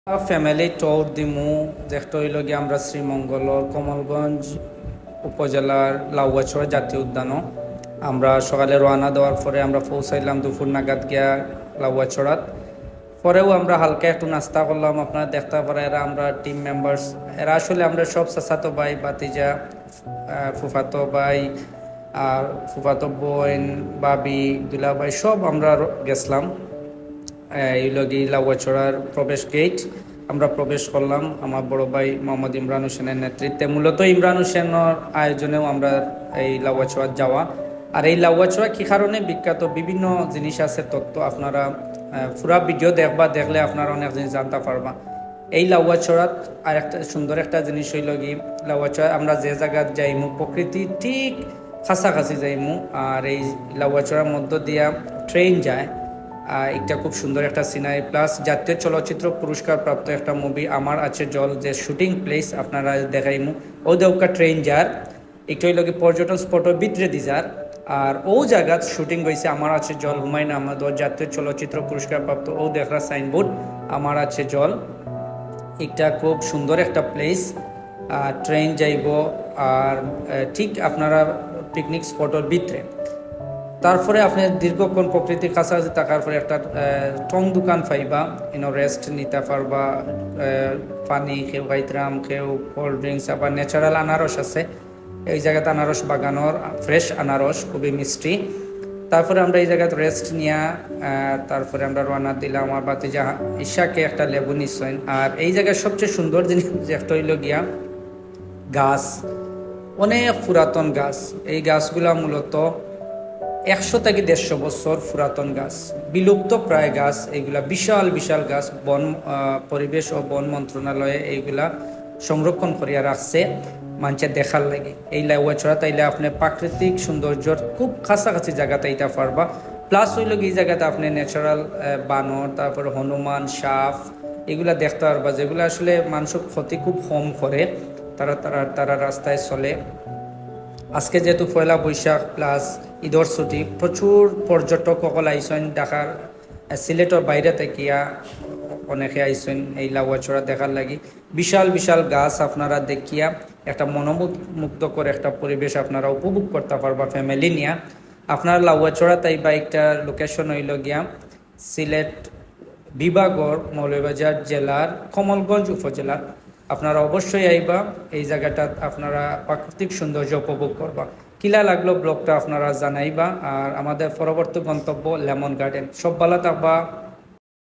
Family tour দিমু যেটা হইল গিয়ে আমরা শ্রীমঙ্গলর কমলগঞ্জ উপজেলার লাউয়াছড়া জাতীয় উদ্যানও আমরা সকালে রওনা দেওয়ার পরে আমরা পৌঁছাইলাম দুপুর নাগাদ গিয়া লাউয়াছড়াত। পরেও আমরা হালকা একটু নাস্তা করলাম। আপনারা দেখতে পারেন এরা আমরা টিম মেম্বার্স, এরা আসলে আমরা সব চাচাতো ভাই বাতিজা, ফুফাতো ভাই আর ফুফাতো বোন বাবি দুলা ভাই সব আমরা গেছিলাম। এই লগি লাউয়াছড়ার প্রবেশ গেট আমরা প্রবেশ করলাম আমার বড় ভাই মোহাম্মদ ইমরান হোসেনের নেতৃত্বে। মূলত ইমরান হোসেনের আয়োজনেও আমরা এই লাউয়াছড়া যাওয়া। আর এই লাউয়াছড়া কী কারণে বিখ্যাত বিভিন্ন জিনিস আছে তথ্য আপনারা পুরা ভিডিও দেখলে আপনারা অনেক জিনিস জানতে পারবা। এই লাউয়াছড়াত আর একটা সুন্দর একটা জিনিস হইল কি, লাউয়াছড়া আমরা যে জায়গায় যাইমু প্রকৃতি ঠিক কাছাকাছি যাইমু। আর এই লাউয়াছড়ার মধ্য দিয়া ট্রেন যায়, এটা খুব সুন্দর একটা সিনারি, প্লাস জাতীয় চলচ্চিত্র পুরস্কার প্রাপ্ত একটা মুভি আমার আছে জল যে শুটিং প্লেস আপনারা দেখাইমু। ও দেউকা ট্রেন যার একটু হইল কি পর্যটন স্পটও ভিতরে দি যার। আর ও জায়গাত শুটিং হয়েছে আমার আছে জল হুমায়ুন আহমেদ ও জাতীয় চলচ্চিত্র পুরস্কার প্রাপ্ত ও দেখা সাইনবোর্ড আমার আছে জল। এটা খুব সুন্দর একটা প্লেস, ট্রেন যাইব আর ঠিক আপনারা পিকনিক স্পটের ভিতরে। তারপরে আপনি দীর্ঘক্ষণ প্রকৃতির কাছাকাছি থাকার পরে একটা টং দোকান পাইবা, রেস্ট নিতে পারবা, পানি কেউ খাইতরাম কেউ কোল্ড ড্রিঙ্কস, আবার ন্যাচারাল আনারস আছে এই জায়গাতে, আনারস বাগানোর ফ্রেশ আনারস খুবই মিষ্টি। তারপরে আমরা এই জায়গায় রেস্ট নিয়া তারপরে আমরা রওনা দিলাম। আমার বাতিজা ঈশাকে একটা লেবু নিশ্চয়। আর এই জায়গায় সবচেয়ে সুন্দর জিনিস একটা হইল গিয়া গাছ, অনেক পুরাতন গাছ। এই গাছগুলা মূলত 100 থেকে 150 বছর পুরাতন গাছ, বিলুপ্ত প্রায় গাছ। এইগুলা বিশাল বিশাল গাছ, বন পরিবেশ ও বন মন্ত্রণালয়ে এইগুলা সংরক্ষণ করিয়া রাখছে মানুষের দেখার লাগে। এই লাউয়াছড়া তাইলে আপনি প্রাকৃতিক সৌন্দর্যর খুব কাছাকাছি জায়গাতে এইটা পারবা। প্লাস হইল এই জায়গাতে আপনি ন্যাচারাল বানর, তারপরে হনুমান, সাপ এগুলা দেখতে পারবা, যেগুলো আসলে মানুষের ক্ষতি খুব কম করে, তারা রাস্তায় চলে। আজকে যেহেতু পয়লা বৈশাখ প্লাস ঈদর ছুটি, প্রচুর পর্যটক সকল আইসেন ঢাকার সিলেটের বাইরে থেকিয়া অনেকে আইসেন এই লাউয়াছড়া দেখার লাগি। বিশাল বিশাল গাছ আপনারা দেখিয়া একটা মনোমুগ্ধকর একটা পরিবেশ আপনারা উপভোগ করতে পারবা ফ্যামিলি নিয়ে। আপনার লাউয়াছড়া তাই বা একটা লোকেশন হইল গিয়া সিলেট বিভাগর মৌলভীবাজার জেলার কমলগঞ্জ উপজেলার। আপনারা অবশ্যই আইবা, এই জায়গাটা আপনারা প্রাকৃতিক সৌন্দর্য উপভোগ করবা। কিলা লাগলো ব্লগটা আপনারা জানাইবা। আর আমাদের পরবর্তী গন্তব্য লেমন গার্ডেন। সব ভালো থাকবা।